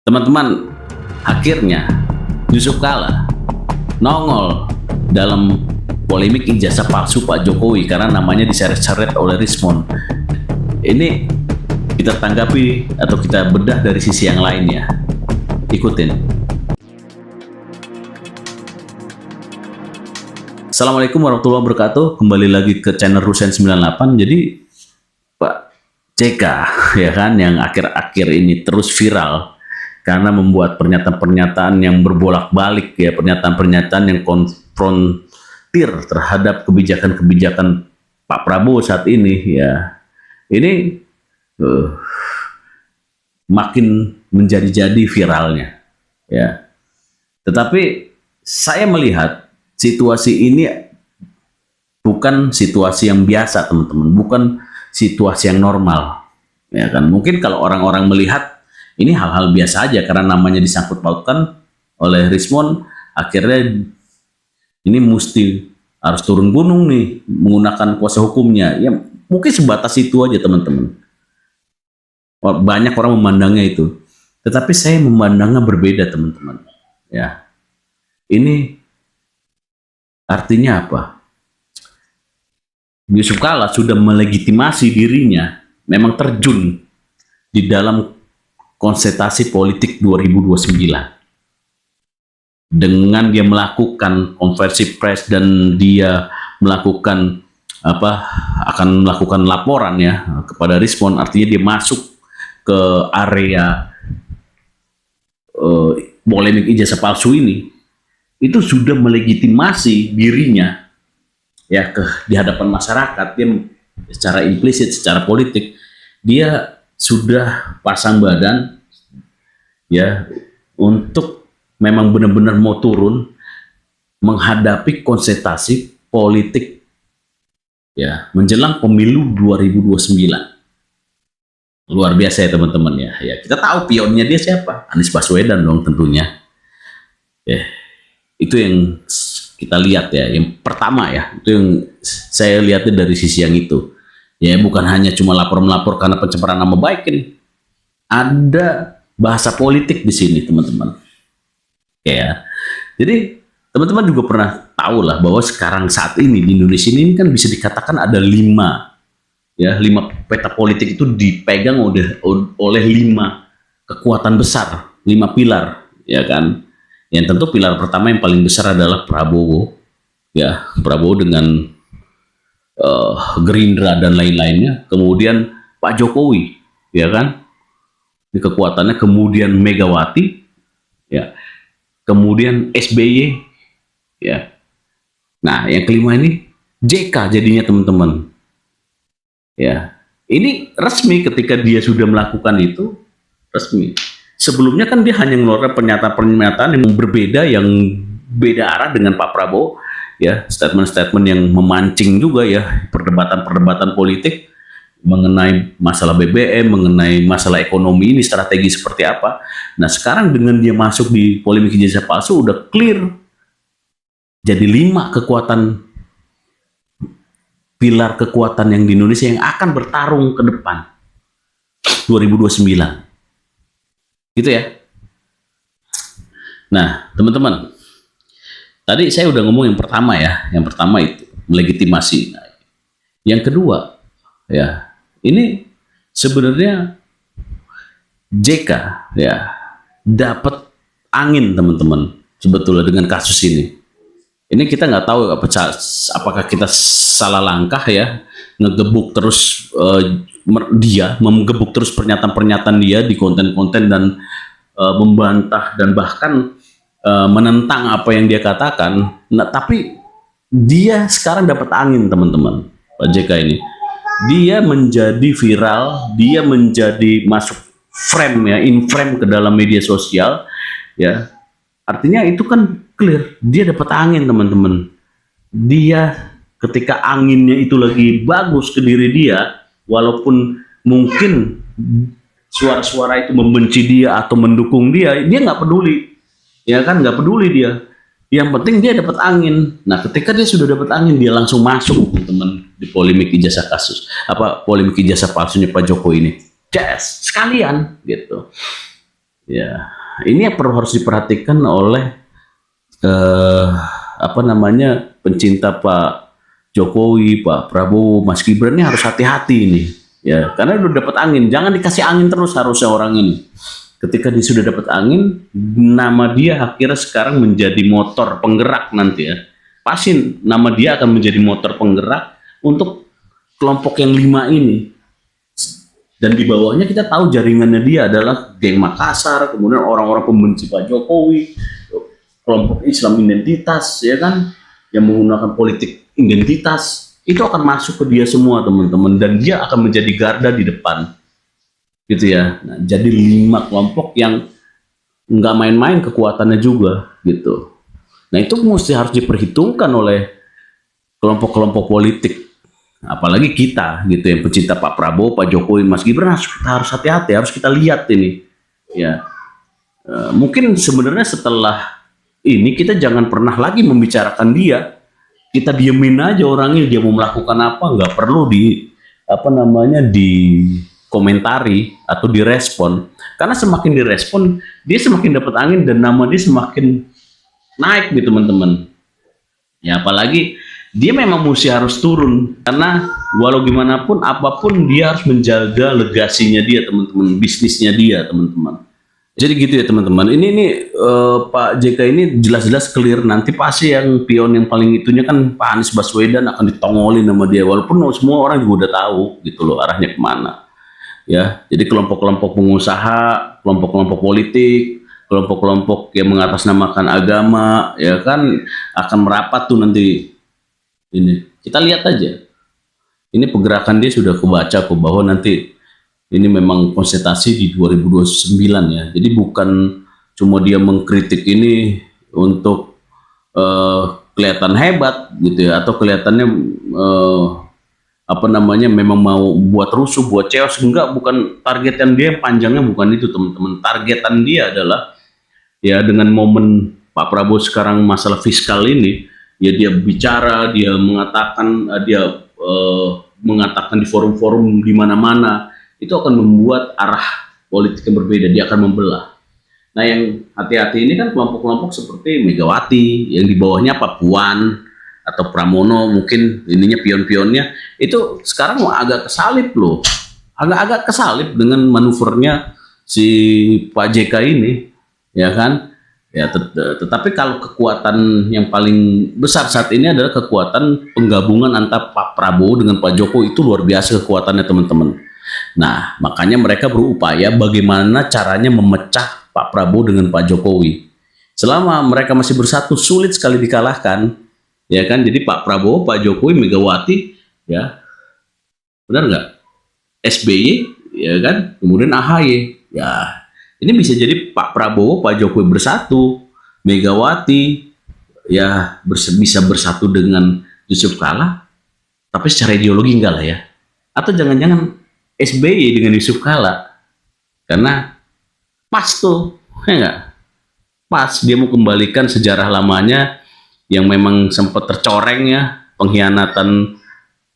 Teman-teman, akhirnya Yusuf Kala nongol dalam polemik ijazah palsu Pak Jokowi karena namanya diseret-seret oleh Rismon. Ini kita tanggapi atau kita bedah dari sisi yang lainnya. Ikutin. Assalamualaikum warahmatullahi wabarakatuh. Kembali lagi ke channel Rusen 98. Jadi Pak JK ya kan yang akhir-akhir ini terus viral karena membuat pernyataan-pernyataan yang berbolak-balik ya, pernyataan-pernyataan yang konfrontir terhadap kebijakan-kebijakan Pak Prabowo saat ini ya. Ini makin menjadi-jadi viralnya ya. Tetapi saya melihat situasi ini bukan situasi yang biasa, teman-teman, bukan situasi yang normal ya kan. Mungkin kalau orang-orang melihat ini hal-hal biasa aja karena namanya disangkut pautkan oleh Rismon, akhirnya ini mesti harus turun gunung nih menggunakan kuasa hukumnya. Ya mungkin sebatas itu aja, teman-teman. Banyak orang memandangnya itu. Tetapi saya memandangnya berbeda, teman-teman. Ya. Ini artinya apa? Yusuf Kala sudah melegitimasi dirinya memang terjun di dalam konsentrasi politik 2029 dengan dia melakukan konversi pers dan dia melakukan akan melakukan laporan ya kepada Rismon. Artinya dia masuk ke area polemik ijazah palsu ini, itu sudah melegitimasi dirinya ya di hadapan masyarakat. Dia secara implisit, secara politik dia sudah pasang badan ya untuk memang benar-benar mau turun menghadapi kontestasi politik ya menjelang pemilu 2029. Luar biasa ya, teman-teman ya. Ya kita tahu pionnya dia siapa, Anies Baswedan dong tentunya. Ya, itu yang kita lihat ya. Yang pertama ya, itu yang saya lihatnya dari sisi yang itu. Ya bukan hanya cuma lapor-melapor karena pencemaran nama baik ini. Ada bahasa politik di sini, teman-teman. Ya. Jadi teman-teman juga pernah tahu lah bahwa sekarang saat ini di Indonesia ini kan bisa dikatakan ada lima peta politik itu dipegang oleh lima kekuatan besar, 5 pilar, ya kan. Yang tentu pilar pertama yang paling besar adalah Prabowo, ya Prabowo dengan Gerindra dan lain-lainnya. Kemudian Pak Jokowi, ya kan, di kekuatannya. Kemudian Megawati, ya. Kemudian SBY, ya. Nah, yang kelima ini JK jadinya, teman-teman. Ya, ini resmi ketika dia sudah melakukan itu, resmi. Sebelumnya kan dia hanya mengeluarkan pernyataan-pernyataan yang berbeda, yang beda arah dengan Pak Prabowo. Ya, statement-statement yang memancing juga ya perdebatan-perdebatan politik mengenai masalah BBM, mengenai masalah ekonomi ini strategi seperti apa. Nah sekarang dengan dia masuk di polemik ijazah palsu udah clear. Jadi 5 kekuatan, pilar kekuatan yang di Indonesia yang akan bertarung ke depan 2029. Gitu ya. Nah teman-teman, tadi saya udah ngomong yang pertama ya. Yang pertama itu melegitimasi. Nah, yang kedua ya, ini sebenarnya JK ya dapat angin, teman-teman, sebetulnya dengan kasus ini. Ini kita nggak tahu apakah kita salah langkah ya, ngegebuk terus menggebuk terus pernyataan-pernyataan dia di konten-konten dan membantah dan bahkan menentang apa yang dia katakan. Nah, tapi dia sekarang dapat angin, teman-teman. Pak JK ini dia menjadi viral, dia menjadi masuk frame ya, in frame ke dalam media sosial ya. Artinya itu kan clear, dia dapat angin, teman-teman. Dia ketika anginnya itu lagi bagus ke diri dia, walaupun mungkin suara-suara itu membenci dia atau mendukung dia nggak peduli. Ya kan, nggak peduli dia. Yang penting dia dapat angin. Nah, ketika dia sudah dapat angin, dia langsung masuk, teman-teman, di polemik ijazah polemik ijazah palsunya Pak Jokowi ini. Sekalian gitu. Ya, ini yang perlu harus diperhatikan oleh eh, apa namanya pencinta Pak Jokowi, Pak Prabowo, Mas Gibran ini harus hati-hati ini. Ya, karena udah dapat angin, jangan dikasih angin terus harusnya orang ini. Ketika dia sudah dapat angin, nama dia akhirnya sekarang menjadi motor penggerak nanti ya. Pasti nama dia akan menjadi motor penggerak untuk kelompok yang 5 ini. Dan di bawahnya kita tahu jaringannya dia adalah geng Makassar, kemudian orang-orang pembenci Pak Jokowi, kelompok Islam identitas, ya kan, yang menggunakan politik identitas, itu akan masuk ke dia semua teman-teman, dan dia akan menjadi garda di depan, gitu ya. Nah, jadi 5 kelompok yang nggak main-main kekuatannya juga, gitu. Nah itu mesti harus diperhitungkan oleh kelompok-kelompok politik, apalagi kita gitu yang pecinta Pak Prabowo, Pak Jokowi, Mas Gibran harus hati-hati, harus kita lihat ini ya. Mungkin sebenarnya setelah ini kita jangan pernah lagi membicarakan dia, kita diemin aja orangnya, dia mau melakukan apa nggak perlu di apa namanya di komentari atau direspon, karena semakin direspon dia semakin dapat angin dan nama dia semakin naik gitu teman-teman. Ya apalagi dia memang mesti harus turun, karena walau gimana pun apapun dia harus menjaga legasinya dia teman-teman, bisnisnya dia teman-teman. Jadi gitu ya teman-teman. Ini Pak JK ini jelas-jelas clear, nanti pasti yang pion yang paling itunya kan Pak Anies Baswedan akan ditongolin sama dia, walaupun semua orang juga udah tahu gitu loh arahnya kemana. Ya, jadi kelompok-kelompok pengusaha, kelompok-kelompok politik, kelompok-kelompok yang mengatasnamakan agama, ya kan akan merapat tuh nanti. Ini kita lihat aja. Ini pergerakan dia sudah kebaca kok bahwa nanti ini memang konsentrasi di 2029 ya. Jadi bukan cuma dia mengkritik ini untuk kelihatan hebat gitu ya, atau kelihatannya apa namanya memang mau buat rusuh, buat chaos, enggak, bukan targetan dia, panjangnya bukan itu teman-teman. Targetan dia adalah ya dengan momen Pak Prabowo sekarang masalah fiskal ini, ya dia bicara, dia mengatakan mengatakan di forum-forum di mana-mana, itu akan membuat arah politik yang berbeda, dia akan membelah. Nah yang hati-hati ini kan kelompok-kelompok seperti Megawati, yang di bawahnya Pak Puan atau Pramono, mungkin ininya pion-pionnya, itu sekarang agak kesalip loh, agak-agak kesalip dengan manuvernya si Pak JK ini, ya kan. Ya, tetapi kalau kekuatan yang paling besar saat ini adalah kekuatan penggabungan antara Pak Prabowo dengan Pak Jokowi, itu luar biasa kekuatannya teman-teman. Nah, makanya mereka berupaya bagaimana caranya memecah Pak Prabowo dengan Pak Jokowi. Selama mereka masih bersatu, sulit sekali dikalahkan, ya kan? Jadi Pak Prabowo, Pak Jokowi, Megawati, ya, benar nggak? SBY, ya kan? Kemudian AHY, ya. Ini bisa jadi Pak Prabowo, Pak Jokowi bersatu, Megawati ya bisa bersatu dengan Yusuf Kala, tapi secara ideologi enggak lah ya. Atau jangan-jangan SBY dengan Yusuf Kala, karena pas tuh, ya enggak? Pas dia mau kembalikan sejarah lamanya yang memang sempat tercoreng ya, pengkhianatan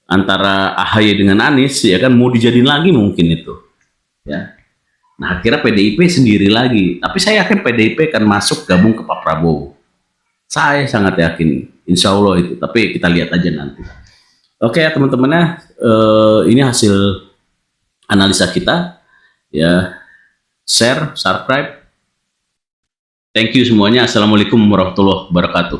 antara AHY dengan Anies, ya kan, mau dijadiin lagi mungkin itu, ya. Nah, akhirnya PDIP sendiri lagi. Tapi saya yakin PDIP akan masuk gabung ke Pak Prabowo. Saya sangat yakin, insya Allah itu. Tapi kita lihat aja nanti. Oke ya teman-temannya, ini hasil analisa kita. Ya, share, subscribe. Thank you semuanya. Assalamualaikum warahmatullahi wabarakatuh.